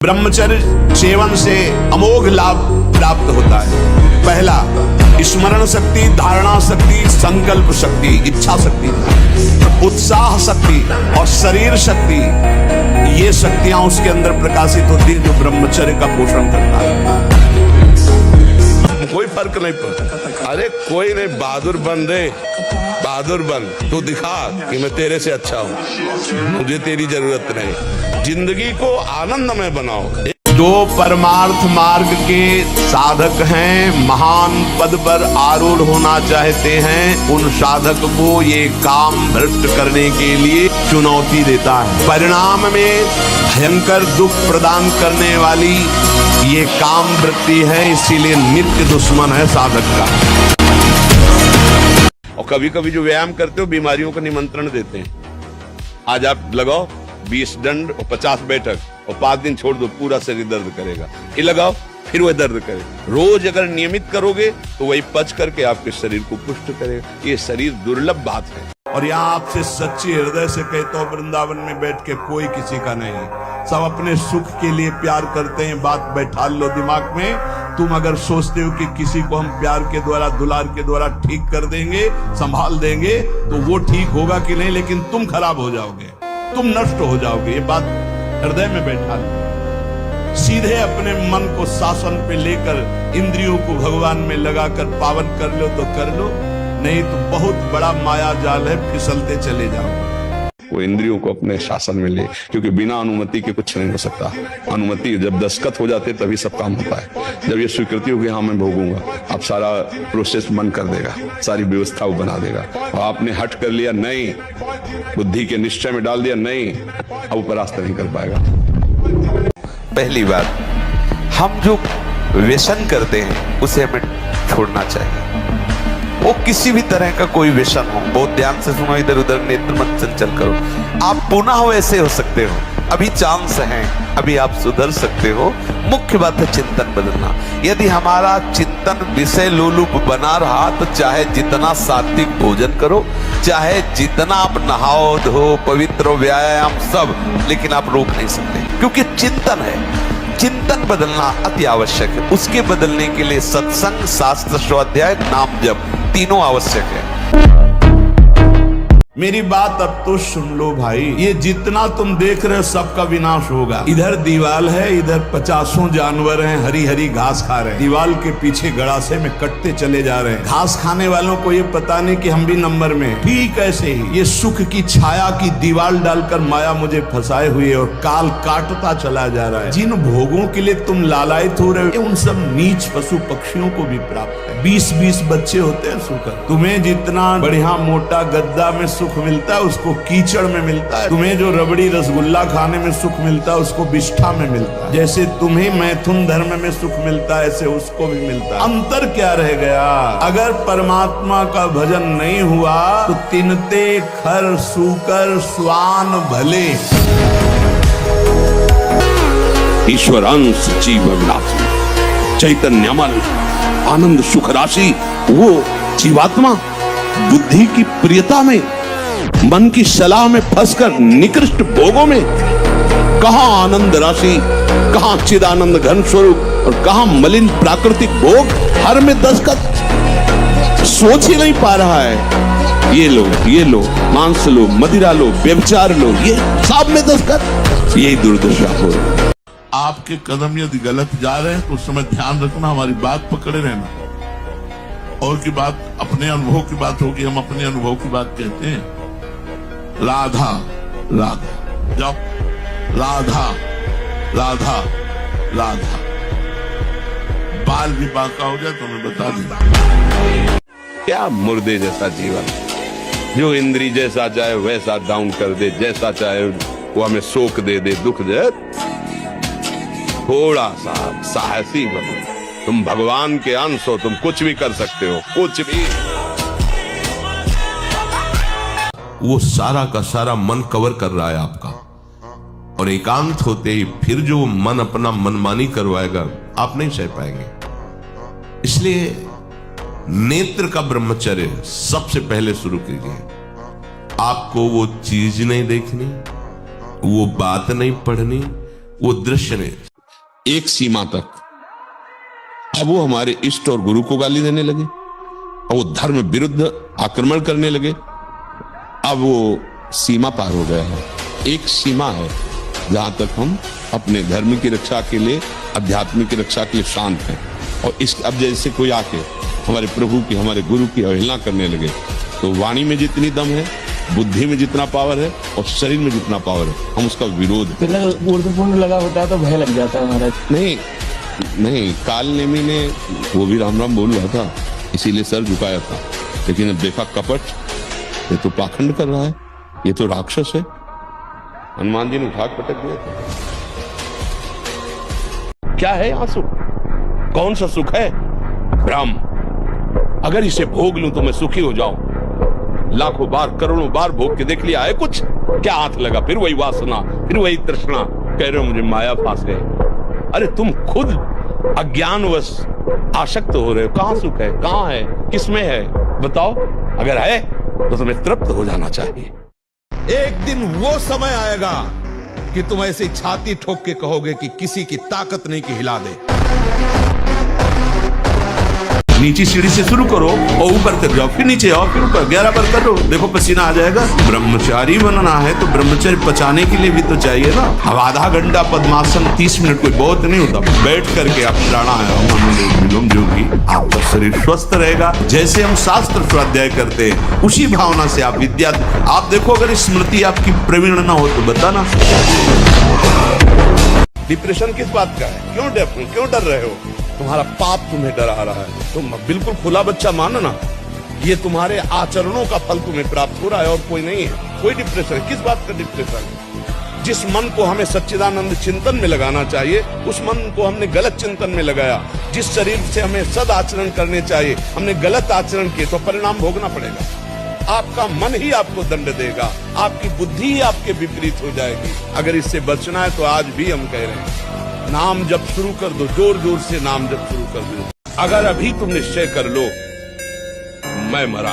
ब्रह्मचर्य सेवन से अमोघ लाभ प्राप्त होता है। पहला, स्मरण शक्ति, धारणा शक्ति, संकल्प शक्ति, इच्छा शक्ति, उत्साह शक्ति और शरीर शक्ति, ये शक्तियां उसके अंदर प्रकाशित होती है जो ब्रह्मचर्य का पोषण करता है। कोई फर्क नहीं पड़ता। अरे कोई नहीं, बहादुर बन रे, बहादुर बन। तू दिखा कि मैं तेरे से अच्छा हूँ, मुझे तेरी जरूरत नहीं। जिंदगी को आनंदमय बनाओ। जो परमार्थ मार्ग के साधक हैं, महान पद पर आरूढ़ होना चाहते हैं, उन साधक को ये काम भ्रष्ट करने के लिए चुनौती देता है। परिणाम में भयंकर दुख प्रदान करने वाली ये काम वृत्ति है, इसीलिए नित्य दुश्मन है साधक का। और कभी कभी जो व्यायाम करते हो बीमारियों का निमंत्रण देते हैं। आज आप लगाओ 20 दंड और 50 बैठक और 5 दिन छोड़ दो, पूरा शरीर दर्द करेगा। ये लगाओ, फिर वह दर्द करेगा। रोज अगर नियमित करोगे तो वही पच करके आपके शरीर को पुष्ट करेगा। ये शरीर दुर्लभ बात है। और यहाँ आपसे सच्ची हृदय से कहता हूँ, वृंदावन में बैठ के कोई किसी का नहीं, सब अपने सुख के लिए प्यार करते हैं। बात बैठा लो दिमाग में। तुम अगर सोचते हो कि किसी को हम प्यार के द्वारा, दुलार के द्वारा ठीक कर देंगे, संभाल देंगे, तो वो ठीक होगा कि नहीं, लेकिन तुम खराब हो जाओगे, तुम नष्ट हो जाओगे। ये बात हृदय में बैठा लो। सीधे अपने मन को शासन पे लेकर इंद्रियों को भगवान में लगाकर पावन कर लो तो कर लो, नहीं तो बहुत बड़ा माया जाल है, फिसलते चले जाओ। वो इंद्रियों को अपने शासन में ले, क्योंकि बिना अनुमति के कुछ नहीं हो सकता। अनुमति जब दस्तखत हो जाते तभी सब काम होता है। जब ये स्वीकृति होगी, हाँ मैं भोगूंगा, अब सारा प्रोसेस बंद कर देगा, सारी व्यवस्था वो बना देगा। और आपने हट कर लिया नहीं, बुद्धि के निश्चय में डाल दिया नहीं, अब वो परास्त नहीं कर पाएगा। पहली बात, हम जो व्यसन करते हैं उसे हमें छोड़ना चाहिए। वो किसी भी तरह का कोई व्यसन हो, बहुत ध्यान से सुनो, इधर उधर नेत्र मत चंचल करो। आप पुनः वैसे हो सकते हो, अभी चांस है, अभी आप सुधर सकते हो। मुख्य बात है चिंतन बदलना। यदि हमारा चिंतन विषय लोलुप बना रहा तो चाहे जितना सात्विक भोजन करो, चाहे जितना आप नहाओ धो, पवित्र व्यायाम सब, लेकिन आप रोक नहीं सकते, क्योंकि चिंतन है। चिंतन बदलना अति आवश्यक है। उसके बदलने के लिए सत्संग, शास्त्र स्वाध्याय, नाम जप, तीनों आवश्यक है। मेरी बात अब तो सुन लो भाई, ये जितना तुम देख रहे हो सबका विनाश होगा। इधर दीवाल है, इधर 50 जानवर हैं, हरी हरी घास खा रहे हैं। दीवाल के पीछे गड़ासे में कटते चले जा रहे हैं। घास खाने वालों को ये पता नहीं कि हम भी नंबर में। ठीक ऐसे ही ये सुख की छाया की दीवाल डालकर माया मुझे फंसाए हुए और काल काटता चला जा रहा है। जिन भोगों के लिए तुम लालायित हो रहे हो, उन सब नीच पशु पक्षियों को भी प्राप्त है। 20-20 बच्चे होते हैं सुकर। तुम्हें जितना बढ़िया मोटा गद्दा में सुख मिलता है, उसको कीचड़ में मिलता है। तुम्हें जो रबड़ी रसगुल्ला खाने में सुख मिलता है, उसको विष्ठा में मिलता है। जैसे तुम्हें मैथुन धर्म में सुख मिलता है, ऐसे उसको भी मिलता है। अंतर क्या रह गया? अगर परमात्मा का भजन नहीं हुआ तो तिनते खर सूकर स्वान भले। ईश्वर अंश जीवन राशि, चैतन्यमल, आनंद सुख राशि, वो जीवात्मा बुद्धि की प्रियता में, मन की सलाह में फंसकर निकृष्ट भोगों में, कहां आनंद राशि, कहां चिदानंद घन स्वरूप और कहां मलिन प्राकृतिक भोग, हर में दस्तखत, सोच ही नहीं पा रहा है। ये लो, मांस लो, मदिरा लो, व्यभिचार लो, ये सब में दस्तखत। यही दुर्दशा हो रही है। आपके कदम यदि गलत जा रहे हैं तो उस समय ध्यान रखना, हमारी बात पकड़े रहना। और की बात, अपने अनुभव की बात होगी, हम अपने अनुभव की बात कहते हैं। राधा राधा जाओ, राधा राधा राधा। बाल भी बांका हो जाए तो मैं बता दूं। क्या मुर्दे जैसा जीवन, जो इंद्री जैसा चाहे वैसा डाउन कर दे, जैसा चाहे वो हमें शोक दे दे, दुख दे। थोड़ा सा साहसी बनो। तुम भगवान के अंश हो, तुम कुछ भी कर सकते हो, कुछ भी। वो सारा का सारा मन कवर कर रहा है आपका, और एकांत होते ही फिर जो मन अपना मनमानी करवाएगा, आप नहीं सह पाएंगे। इसलिए नेत्र का ब्रह्मचर्य सबसे पहले शुरू कीजिए। आपको वो चीज नहीं देखनी, वो बात नहीं पढ़नी, वो दृश्य नहीं। एक सीमा तक। अब वो हमारे इष्ट और गुरु को गाली देने लगे, और वो धर्म विरुद्ध आक्रमण करने लगे। अब वो सीमा पार हो गया है। एक सीमा है जहां तक हम अपने धर्म की रक्षा के लिए, अध्यात्म की रक्षा के लिए शांत हैं। और इस अब जैसे कोई आके हमारे प्रभु की, हमारे गुरु की अवहेलना करने लगे, तो वाणी में जितनी दम है, बुद्धि में जितना पावर है और शरीर में जितना पावर है, हम उसका विरोध पूर्ण लगा होता है तो भय लग जाता है महाराज। नहीं, काल नेमी ने वो भी राम राम बोल रहा था, इसीलिए सर झुकाया था। लेकिन अब देखा कपट, ये तो पाखंड कर रहा है, ये तो राक्षस है। हनुमान जी ने उठा पटक दिया था। क्या है आंसू? कौन सा सुख है? भ्रम। अगर इसे भोग लूं तो मैं सुखी हो जाऊं। लाखों बार, करोड़ों बार भोग के देख लिया है कुछ? क्या हाथ लगा? फिर वही वासना, फिर वही तृष्णा। कह रहे हो मुझे माया फांस गई। अरे तुम खुद अज्ञानवश आसक्त हो रहे हो। कहां सुख है? कहां है? किसमें है? बताओ। अगर है तो तुम्हें तृप्त हो जाना चाहिए। एक दिन वो समय आएगा कि तुम ऐसे छाती ठोक के कहोगे कि किसी की ताकत नहीं कि हिला दे। नीचे सीढ़ी से शुरू करो और ऊपर तक जाओ, फिर नीचे आओ, फिर ऊपर 11 बार करो, देखो पसीना आ जाएगा। ब्रह्मचारी बनना है तो ब्रह्मचर्य पचाने के लिए भी तो चाहिए ना। अब आधा घंटा पद्मासन 30 मिनट कोई बहुत नहीं होता। बैठ करके आप प्राणायाम, अनुलोम विलोम जो भी, आपका शरीर स्वस्थ रहेगा। जैसे हम शास्त्र स्वाध्याय करते हैं उसी भावना से आप विद्या, आप देखो अगर स्मृति आपकी प्रवीण ना हो तो बताना। डिप्रेशन किस बात का है? क्यों डर रहे हो? तुम्हारा पाप तुम्हें डरा रहा है। तुम बिल्कुल खुला बच्चा मानो ना, ये तुम्हारे आचरणों का फल तुम्हें प्राप्त हो रहा है और कोई नहीं है। कोई डिप्रेशन, किस बात का डिप्रेशन? जिस मन को हमें सच्चिदानंद चिंतन में लगाना चाहिए, उस मन को हमने गलत चिंतन में लगाया। जिस शरीर से हमें सद आचरण करने चाहिए, हमने गलत आचरण किए तो परिणाम भोगना पड़ेगा। आपका मन ही आपको दंड देगा, आपकी बुद्धि ही आपके विपरीत हो जाएगी। अगर इससे बचना है तो आज भी हम कह रहे हैं, नाम जप शुरू कर दो, जोर जोर से नाम जप शुरू कर दो। अगर अभी तुम निश्चय कर लो मैं मरा,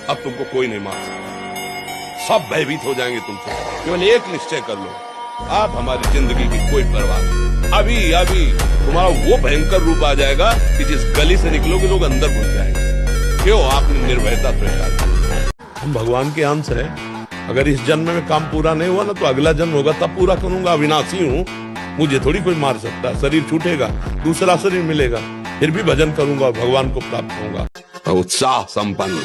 अब तुमको कोई नहीं मार सकता। सब भयभीत हो जाएंगे तुमसे। केवल एक निश्चय कर लो, आप हमारी जिंदगी की कोई परवाह नहीं। अभी तुम्हारा वो भयंकर रूप आ जाएगा कि जिस गली से निकलोगे लोग अंदर घुस जाएंगे। क्यों? आपने निर्भयता स्वीकार की। हम भगवान के अंश है। अगर इस जन्म में काम पूरा नहीं हुआ ना तो अगला जन्म होगा, तब पूरा करूंगा। अविनाशी हूँ, मुझे थोड़ी कोई मार सकता। शरीर छूटेगा, दूसरा शरीर मिलेगा, फिर भी भजन करूंगा और भगवान को प्राप्त होऊंगा। उत्साह संपन्न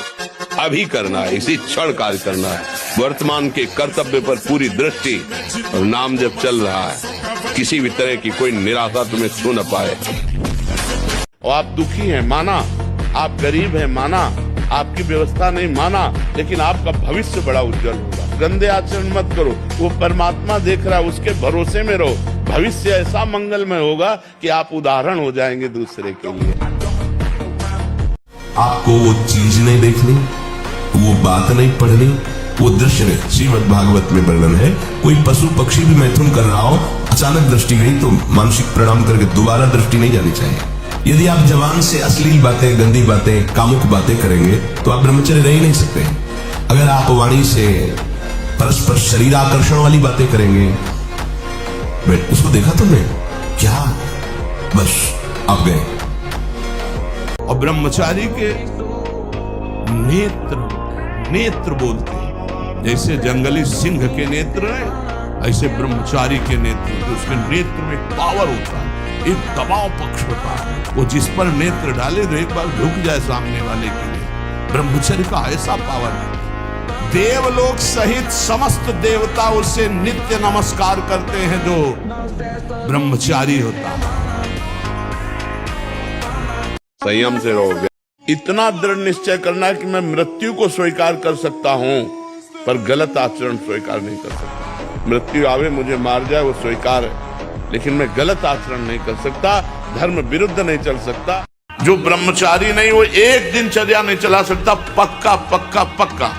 अभी करना है, इसी क्षण कार्य करना है। वर्तमान के कर्तव्य पर पूरी दृष्टि और नाम जब चल रहा है, किसी भी तरह की कोई निराशा तुम्हें छू न पाए। और आप दुखी हैं माना, आप गरीब हैं माना, आपकी व्यवस्था नहीं माना, लेकिन आपका भविष्य बड़ा उज्जवल होगा। गंदे आचरण मत करो, वो परमात्मा देख रहा है, उसके भरोसे में रहो। भविष्य ऐसा मंगलमय होगा कि आप उदाहरण हो जाएंगे दूसरे के लिए। आपको वो चीज नहीं देखनी, वो बात नहीं पढ़नी, वो दृश्य नहीं। श्रीमद् भागवत में वर्णन है, कोई पशु पक्षी भी मैथुन कर रहा हो, अचानक दृष्टि गई तो मानसिक प्रणाम करके दोबारा दृष्टि नहीं जानी चाहिए। यदि आप जवान से अश्लील बातें, गंदी बातें, कामुक बातें करेंगे तो आप ब्रह्मचर्य रह ही नहीं सकते। अगर आप वाणी से परस्पर शरीर आकर्षण वाली बातें करेंगे, उसको देखा तुमने क्या, बस आप गए। और ब्रह्मचारी के नेत्र बोलते हैं, जैसे जंगली सिंह के नेत्र हैं, ऐसे ब्रह्मचारी के नेत्र। उसके नेत्र में पावर होता है, एक दबाव पक्ष होता है। वो जिस पर नेत्र डाले तो एक बार झुक जाए सामने वाले के लिए। ब्रह्मचर्य का ऐसा पावर है, देवलोक सहित समस्त देवता उससे नित्य नमस्कार करते हैं जो ब्रह्मचारी होता है। संयम से रहोगे। इतना दृढ़ निश्चय करना कि मैं मृत्यु को स्वीकार कर सकता हूं पर गलत आचरण स्वीकार नहीं कर सकता। मृत्यु आवे मुझे मार जाए वो स्वीकार है, लेकिन मैं गलत आचरण नहीं कर सकता, धर्म विरुद्ध नहीं चल सकता। जो ब्रह्मचारी नहीं वो एक दिनचर्या नहीं चला सकता। पक्का पक्का पक्का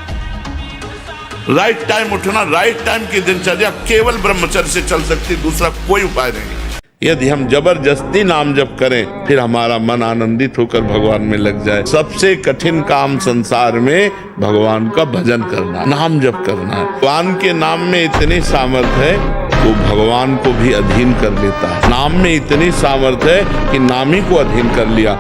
राइट टाइम उठना, राइट टाइम की दिनचर्या केवल ब्रह्मचर्य से चल सकती, दूसरा कोई उपाय नहीं। यदि हम जबरदस्ती नाम जप करें फिर हमारा मन आनंदित होकर भगवान में लग जाए। सबसे कठिन काम संसार में भगवान का भजन करना, नाम जप करना है। भगवान के नाम में इतनी सामर्थ्य है वो भगवान को भी अधीन कर लेता है। नाम में इतनी सामर्थ्य है कि नाम ही को अधीन कर लिया।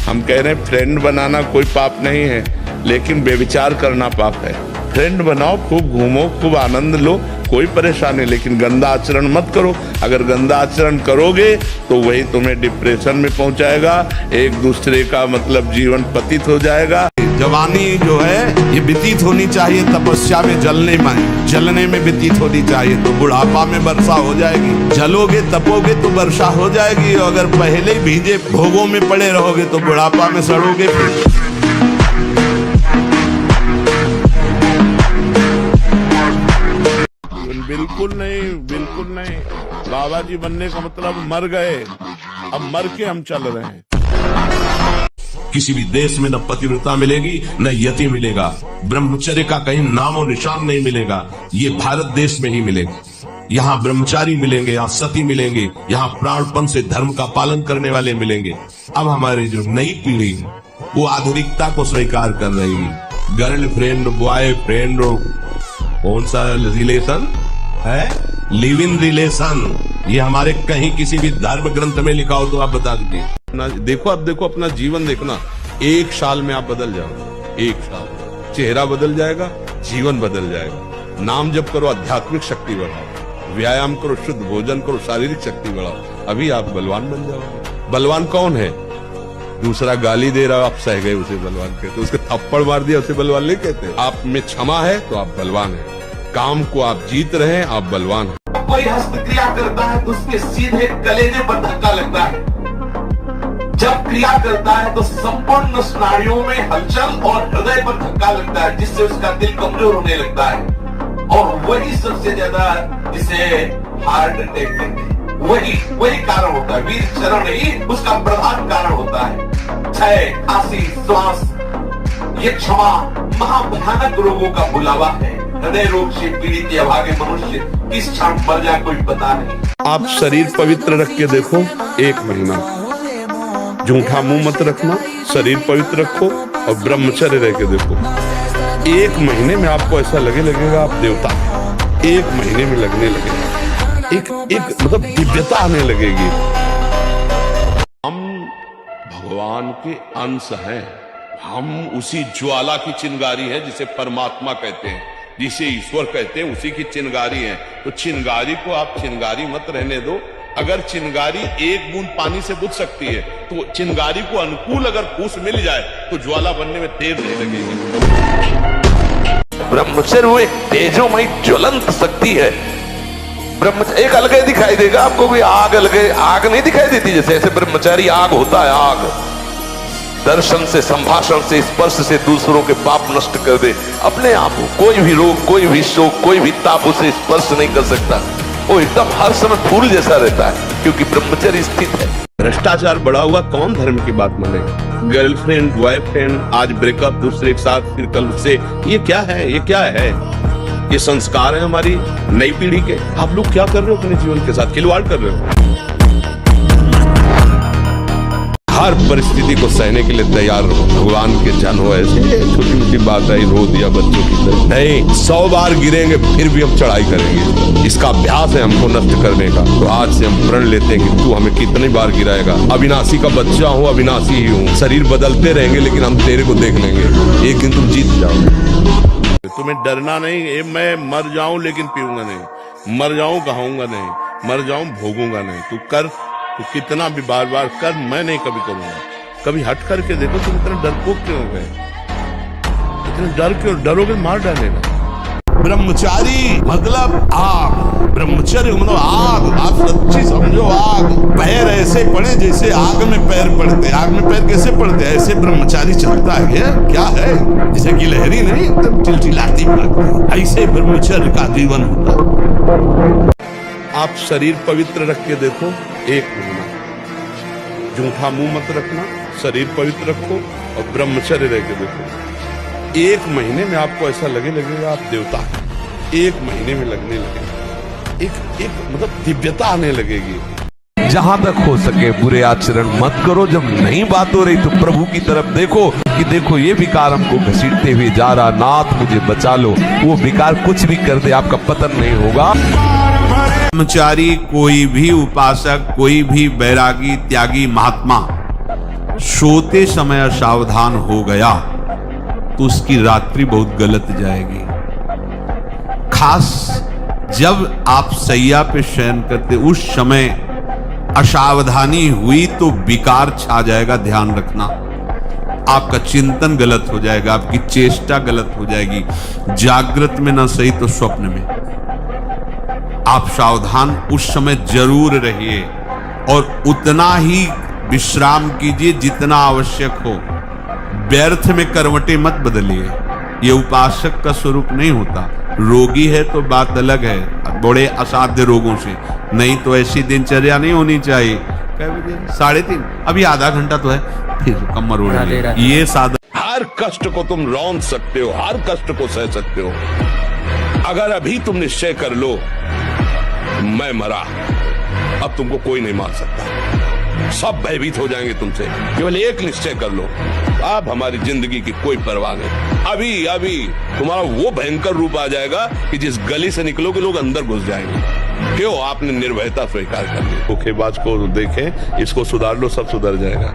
हम कह रहे हैं फ्रेंड बनाना कोई पाप नहीं है, लेकिन बेविचार करना पाप है। फ्रेंड बनाओ, खूब घूमो, खूब आनंद लो, कोई परेशानी नहीं, लेकिन गंदा आचरण मत करो। अगर गंदा आचरण करोगे तो वही तुम्हें डिप्रेशन में पहुंचाएगा, एक दूसरे का मतलब जीवन पतित हो जाएगा। जवानी जो है ये व्यतीत होनी चाहिए तपस्या में, जलने में व्यतीत होनी चाहिए, तो बुढ़ापा में वर्षा हो जाएगी। जलोगे तपोगे तो वर्षा हो जाएगी, और अगर पहले भीजे भोगों में पड़े रहोगे तो बुढ़ापा में सड़ोगे। बिल्कुल नहीं, बिल्कुल नहीं। बाबा जी बनने का मतलब मर गए, अब मर के हम चल रहे हैं। किसी भी देश में न पतिव्रता मिलेगी न यति मिलेगा, ब्रह्मचर्य का कहीं नामो निशान नहीं मिलेगा। ये भारत देश में ही मिलेगा। यहाँ ब्रह्मचारी मिलेंगे, यहाँ सती मिलेंगे, यहाँ प्राणपण से धर्म का पालन करने वाले मिलेंगे। अब हमारी जो नई पीढ़ी वो आधुनिकता को स्वीकार कर रही है। गर्लफ्रेंड, बॉयफ्रेंड, कौन सा रिलेशन है, लिव इन रिलेशन, ये हमारे कहीं किसी भी धर्म ग्रंथ में लिखा हो तो आप बता दीजिए। देखो, अब देखो अपना जीवन देखना, 1 साल में आप बदल जाओगे। 1 साल, चेहरा बदल जाएगा, जीवन बदल जाएगा। नाम जप करो, आध्यात्मिक शक्ति बढ़ाओ, व्यायाम करो, शुद्ध भोजन करो, शारीरिक शक्ति बढ़ाओ, अभी आप बलवान बन जाओगे। बलवान कौन है? दूसरा गाली दे रहा, आप सह गए उसे बलवान कहते, उसके थप्पड़ मार दिया उसे बलवान नहीं कहते। आप में क्षमा है तो आप बलवान हैं, काम को आप जीत रहे हैं, आप बलवान हैं। कोई हस्तक्रिया करता है तो उसके सीधे कलेजे पर धक्का लगता है। जब क्रिया करता है तो संपूर्ण स्नायुओं में हलचल और हृदय पर धक्का लगता है, जिससे उसका दिल कमजोर होने लगता है। और वही सबसे ज्यादा जिसे हार्ट अटैक कहते हैं, वही कारण होता है। वीर चरण ही उसका प्रधान कारण होता है। क्षय, खांसी, श्वास, ये क्षमा महाभयानक रोगों का बुलावा है। हृदय रोग से पीड़ित या भागे मनुष्य किस क्षण मर जाए कोई पता नहीं। आप शरीर पवित्र रख के देखो, 1 महीना झूठा मुंह मत रखना, शरीर पवित्र रखो और ब्रह्मचर्य रह के देखो। 1 महीने में आपको ऐसा लगेगा आप देवता हैं। 1 महीने में लगने लगेगा, एक मतलब दिव्यता आने लगेगी। हम भगवान के अंश हैं, हम उसी ज्वाला की चिंगारी है जिसे परमात्मा कहते हैं, जिसे ईश्वर कहते हैं, उसी की चिंगारी है। तो चिंगारी को आप चिंगारी मत रहने दो। अगर चिंगारी 1 बूंद पानी से बुझ सकती है, तो चिंगारी को अनुकूल अगर फूस मिल जाए तो ज्वाला बनने में देर नहीं लगेगी। ब्रह्मचर्य वो एक तेजोमयी ज्वलंत शक्ति है। ब्रह्मचर्य एक अलग दिखाई देगा आपको, भी आग अलग आग नहीं दिखाई देती, जैसे ऐसे ब्रह्मचारी आग होता है। आग दर्शन से, संभाषण से, स्पर्श से दूसरों के पाप नष्ट कर दे। अपने आप कोई भी रोग, कोई भी शोक, कोई भी ताप उसे स्पर्श नहीं कर सकता। वो एकदम हर समय फूल जैसा रहता है, क्योंकि ब्रह्मचर्य स्थित है। भ्रष्टाचार बढ़ा हुआ, कौन धर्म की बात मानेगा? गर्लफ्रेंड, बॉयफ्रेंड, आज ब्रेकअप, दूसरे के साथ, फिर कल से, ये क्या है? ये क्या है? ये संस्कार है हमारी नई पीढ़ी के। आप लोग क्या कर रहे हो अपने जीवन के साथ? खिलवाड़ कर रहे हो। हर परिस्थिति को सहने के लिए तैयार रहो। भगवान के जन हो, ऐसे छोटी मोटी बात है, रो दिया बच्चों की तरह नहीं। 100 बार गिरेंगे फिर भी हम चढ़ाई करेंगे। इसका अभ्यास है हमको नष्ट करने का। तो आज से हम प्रण लेते हैं कि तू हमें कितनी बार गिराएगा। अविनाशी का बच्चा हूँ, अविनाशी ही हूँ। शरीर बदलते रहेंगे लेकिन हम तेरे को देख लेंगे। एक दिन तुम जीत जाओगे। तुम्हें डरना नहीं है। मैं मर जाऊं लेकिन पीऊंगा नहीं, मर जाऊं कहूंगा नहीं, मर जाऊं भोगूंगा नहीं। तू कर, तू कितना भी बार बार कर, मैं नहीं कभी करूंगा। कभी हट करके देखो तुम इतना डरपोक क्यों हो गए? इतना डर क्यों? डरोगे मार डालेगा। ब्रह्मचारी मतलब आग, ब्रह्मचर्य मतलब आग। आप सच्ची समझो आग। पैर ऐसे पड़े जैसे आग में पैर पड़ते। आग में पैर कैसे पड़ते? ऐसे ब्रह्मचारी चलता है। क्या है? जैसे गिलहरी नहीं एकदम चिलचिलाती भागती, ऐसे ब्रह्मचर्य का जीवन होता है। आप शरीर पवित्र रख के देखो, 1 महीना झूठा मुंह मत रखना, शरीर पवित्र रखो और ब्रह्मचर्य रह के देखो। 1 महीने में आपको ऐसा लगेगा आप देवता हैं। 1 महीने में लगने लगेगा, एक मतलब दिव्यता आने लगेगी। जहां तक हो सके बुरे आचरण मत करो। जब नहीं बात हो रही तो प्रभु की तरफ देखो कि देखो ये विकार हमको घसीटते हुए जा रहा, नाथ मुझे बचा लो। वो विकार कुछ भी कर दे, आपका पतन नहीं होगा। ब्रह्मचारी, कोई भी उपासक, कोई भी बैरागी, त्यागी, महात्मा सोते समय असावधान हो गया तो उसकी रात्रि बहुत गलत जाएगी। खास जब आप सैया पे शयन करते उस समय असावधानी हुई तो विकार छा जाएगा, ध्यान रखना। आपका चिंतन गलत हो जाएगा, आपकी चेष्टा गलत हो जाएगी। जागृत में ना सही तो स्वप्न में आप सावधान उस समय जरूर रहिए और उतना ही विश्राम कीजिए जितना आवश्यक हो। व्यर्थ में करवटें मत बदलिए, ये उपासक का स्वरूप नहीं होता। रोगी है तो बात अलग है, बड़े असाध्य रोगों से, नहीं तो ऐसी दिनचर्या नहीं होनी चाहिए। 3:30 अभी आधा घंटा तो है, फिर कमर उड़ रही है। ये साधा हर कष्ट को तुम रौंद सकते हो, हर कष्ट को सह सकते हो। अगर अभी तुम निश्चय कर लो मैं मरा, अब तुमको कोई नहीं मार सकता, सब भयभीत हो जाएंगे तुमसे। केवल एक निश्चय कर लो, अब हमारी जिंदगी की कोई परवाह नहीं। अभी अभी तुम्हारा वो भयंकर रूप आ जाएगा कि जिस गली से निकलोगे लोग अंदर घुस जाएंगे। क्यों? आपने निर्भयता स्वीकार कर ली। धोखेबाज को देखें, इसको सुधार लो, सब सुधर जाएगा।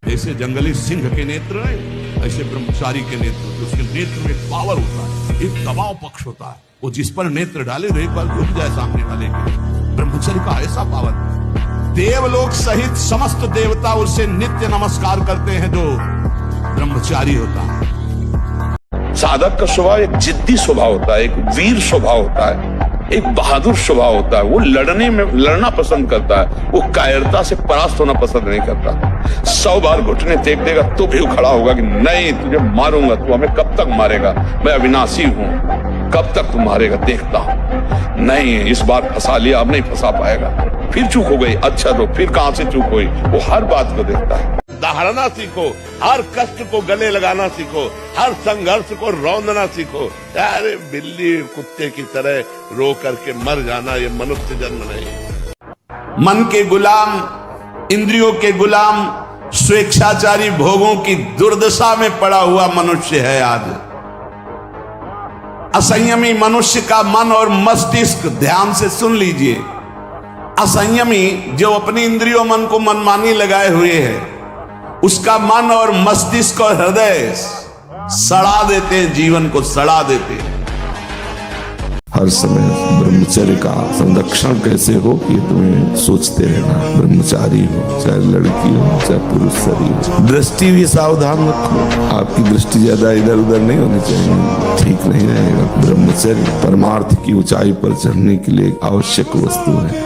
ऐसे जंगली सिंह के नेत्र है, ऐसे ब्रह्मचारी के नेत्र, उसके नेत्र में पावर होता है, एक दबाव पक्ष होता है। वो जिस पर नेत्र डाले तो एक बार रुक जाए सामने वाले के। ब्रह्मचर्य का ऐसा पावर, देवलोक सहित समस्त देवता उसे नित्य नमस्कार करते हैं जो ब्रह्मचारी होता है। साधक का स्वभाव एक जिद्दी स्वभाव होता है, एक वीर स्वभाव होता है, एक बहादुर स्वभाव होता है। वो लड़ना पसंद करता है, वो कायरता से परास्त होना पसंद नहीं करता। 100 बार घुटने टेक देगा तो भी खड़ा होगा कि नहीं, तुझे मारूंगा, तू हमें कब तक मारेगा, मैं अविनाशी हूं, कब तक तू मारेगा देखता हूं। नहीं, इस बार फंसा लिया, अब नहीं फंसा पाएगा। फिर चूक हो गई, अच्छा तो फिर कहां से चूक हुई, वो हर बात को देखता है। दहाड़ना सीखो, हर कष्ट को गले लगाना सीखो, हर संघर्ष को रौंदना सीखो। अरे बिल्ली कुत्ते की तरह रो करके मर जाना ये मनुष्य जन्म नहीं। मन के गुलाम, इंद्रियों के गुलाम, स्वेच्छाचारी भोगों की दुर्दशा में पड़ा हुआ मनुष्य है आज। असंयमी मनुष्य का मन और मस्तिष्क, ध्यान से सुन लीजिए, असंयमी जो अपनी इंद्रियों मन को मनमानी लगाए हुए है, उसका मन और मस्तिष्क और हृदय सड़ा देते हैं, जीवन को सड़ा देते हैं। हर समय ब्रह्मचर्य का संरक्षण कैसे हो ये तुम्हें सोचते रहना। ब्रह्मचारी हो, चाहे लड़की हो, चाहे पुरुष शरीर हो, दृष्टि भी सावधान रखो। आपकी दृष्टि ज्यादा इधर उधर नहीं होनी चाहिए, ठीक नहीं रहेगा। ब्रह्मचर्य परमार्थ की ऊंचाई पर चढ़ने के लिए आवश्यक वस्तु है।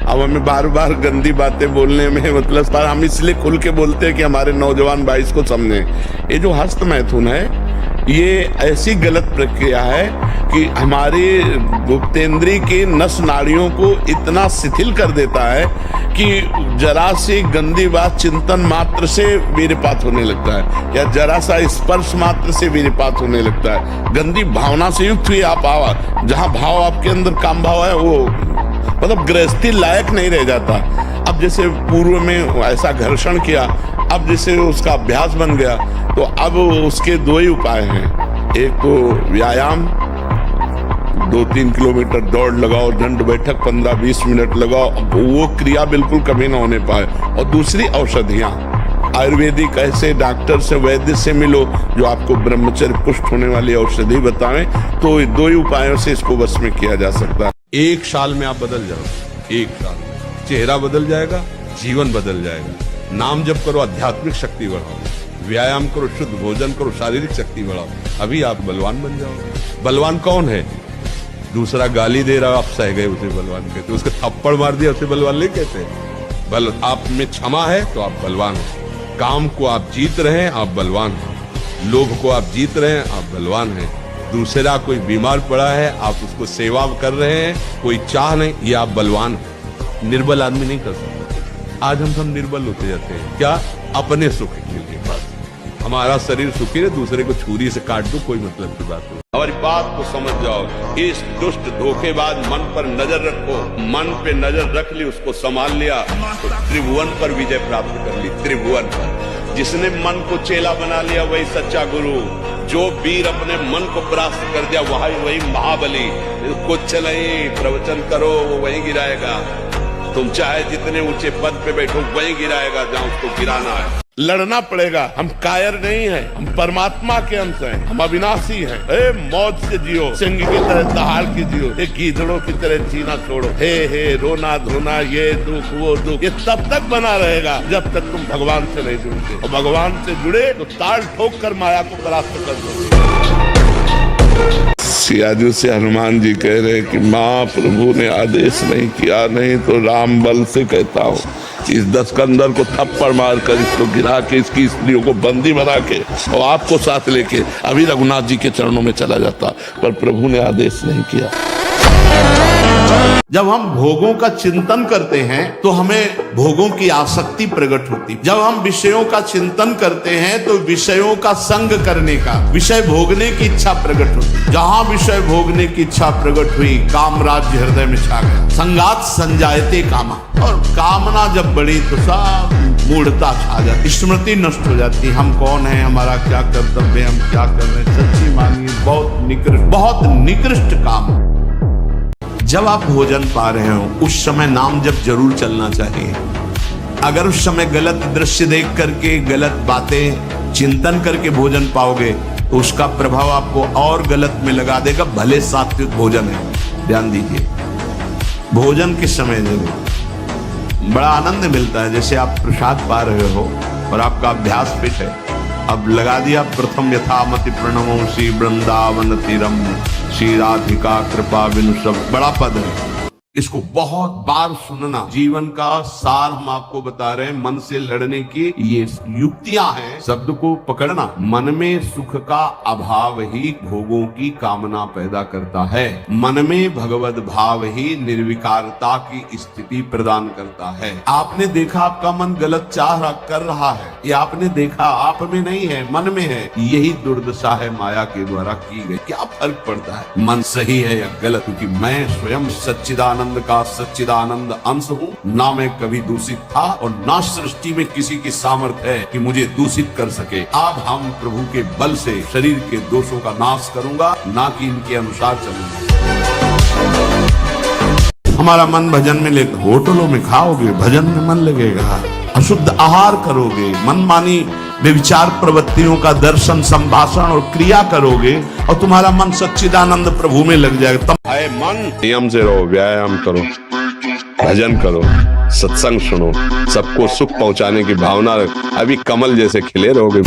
अब हमें बार बार गंदी बातें बोलने में मतलब, पर हम इसलिए खुल के बोलते हैं कि हमारे नौजवान भाई इसको समझें। ये जो हस्त मैथुन है ये ऐसी गलत प्रक्रिया है कि हमारे गुप्तेंद्री के नस नाड़ियों को इतना शिथिल कर देता है कि जरा सी गंदी बात चिंतन मात्र से वीरपात होने लगता है, या जरा सा स्पर्श मात्र से वीरपात होने लगता है। गंदी भावना से युक्त हुई आप आवा, जहां भाव आपके अंदर काम भाव है वो मतलब गृहस्थी लायक नहीं रह जाता। अब जैसे पूर्व में ऐसा घर्षण किया, अब जैसे उसका अभ्यास बन गया, तो अब उसके 2 ही उपाय हैं। एक तो व्यायाम, 2-3 किलोमीटर दौड़ लगाओ, दंड बैठक 15-20 मिनट लगाओ, वो क्रिया बिल्कुल कभी ना होने पाए। और दूसरी औषधियां, आयुर्वेदिक ऐसे डॉक्टर से, वैद्य से मिलो जो आपको ब्रह्मचर्य पुष्ट होने वाली औषधि बताएं, तो 2 ही उपायों से इसको वश में किया जा सकता है। 1 साल में आप बदल जाओ, 1 साल में चेहरा बदल जाएगा, जीवन बदल जाएगा। नाम जप करो, आध्यात्मिक शक्ति बढ़ाओ, व्यायाम करो, शुद्ध भोजन करो, शारीरिक शक्ति बढ़ाओ, अभी आप बलवान बन जाओ। बलवान कौन है? दूसरा गाली दे रहा, आप सह गए उसे बलवान कहते, उसके थप्पड़ मार दिया उसे बलवान नहीं कहते। बल आप में क्षमा है तो आप बलवान हैं। काम को आप जीत रहे हैं, आप बलवान हैं। लोभ को आप जीत रहे हैं, आप बलवान हैं। दूसरा कोई बीमार पड़ा है, आप उसको सेवा कर रहे हैं, कोई चाह नहीं, ये आप बलवान हैं। निर्बल आदमी नहीं कर सकता। आज हम सब निर्बल होते जाते हैं, क्या? अपने सुख के लिए बस। हमारा शरीर सुखी रहे, दूसरे को छुरी से काट दो, कोई मतलब की बात नहीं। हमारी बात को समझ जाओ। इस दुष्ट धोखेबाज मन पर नजर रखो। मन पे नजर रख ली, उसको संभाल लिया तो त्रिभुवन पर विजय प्राप्त कर ली। त्रिभुवन पर जिसने मन को चेला बना लिया वही सच्चा गुरु। जो वीर अपने मन को परास्त कर दिया वही महाबली। कुछ नहीं, प्रवचन करो वो वही गिराएगा। तुम चाहे जितने ऊंचे पद पे बैठो वही गिराएगा जहां उसको गिराना है। लड़ना पड़ेगा। हम कायर नहीं हैं, हम परमात्मा के अंश हैं, हम अविनाशी हैं। मौत से जियो, सिंह की तरह दहाड़ के जियो, गीदड़ों की तरह जीना छोड़ो। हे रोना धोना, ये दुख वो दुख, ये तब तक बना रहेगा जब तक तुम भगवान से नहीं जुड़ते। और भगवान से जुड़े तो ताल ठोक कर माया को परास्त कर दो। सियाजू से हनुमान जी कह रहे कि माँ प्रभु ने आदेश नहीं किया, नहीं तो राम बल से कहता हूँ इस दस्कंदर को थप्पड़ मारकर इसको गिरा के इसकी स्त्रियों को बंदी बना के और आपको साथ लेके अभी रघुनाथ जी के चरणों में चला जाता, पर प्रभु ने आदेश नहीं किया। जब हम भोगों का चिंतन करते हैं तो हमें भोगों की आसक्ति प्रकट होती। जब हम विषयों का चिंतन करते हैं तो विषयों का संग करने का, विषय भोगने की इच्छा प्रकट होती। जहां विषय भोगने की इच्छा प्रकट हुई, काम राज्य हृदय में छा गया। संगात संजायते कामा, और कामना जब बढ़ी तो सब मूढ़ता छा जाती, स्मृति नष्ट हो जाती। हम कौन है, हमारा क्या कर्तव्य, हम क्या कर रहे हैं। सच्ची मानिए बहुत निकृष्ट काम। जब आप भोजन पा रहे हो उस समय नाम जब जरूर चलना चाहिए। अगर उस समय गलत दृश्य देख करके, गलत बातें चिंतन करके भोजन पाओगे तो उसका प्रभाव आपको और गलत में लगा देगा। भले सात्विक भोजन है, ध्यान दीजिए। भोजन के समय जरूर बड़ा आनंद मिलता है। जैसे आप प्रसाद पा रहे हो और आपका अभ्यास फिट है, अब लगा दिया प्रथम यथामति प्रणमो श्री वृंदावन तीरम श्री राधिका कृपा बिनु सब। बड़ा पद है, इसको बहुत बार सुनना। जीवन का सार हम आपको बता रहे हैं। मन से लड़ने की ये युक्तियां हैं। शब्द को पकड़ना। मन में सुख का अभाव ही भोगों की कामना पैदा करता है। मन में भगवत भाव ही निर्विकारता की स्थिति प्रदान करता है। आपने देखा आपका मन गलत चाह कर रहा है, ये आपने देखा, आप में नहीं है, मन में है। यही दुर्दशा है माया के द्वारा की गई। क्या फर्क पड़ता है मन सही है या गलत, क्योंकि मैं स्वयं सच्चिदानंद का सच्चिदानंद अंश हूँ। ना मैं कभी दूषित था और ना सृष्टि में किसी की सामर्थ्य है कि मुझे दूषित कर सके। अब हम प्रभु के बल से शरीर के दोषों का नाश करूंगा, ना कि इनके अनुसार चलूंगा। हमारा मन भजन में लेकर, होटलों में खाओगे भजन में मन लगेगा। अशुद्ध आहार करोगे, मनमानी व्यभिचार प्रवृत्तियों का दर्शन, संभाषण और क्रिया करोगे और तुम्हारा मन सच्चिदानंद प्रभु में लग जाएगा। आए मन नियम से रहो, व्यायाम करो, भजन करो, सत्संग सुनो, सबको सुख पहुंचाने की भावना रख। अभी कमल जैसे खिले रहोगे।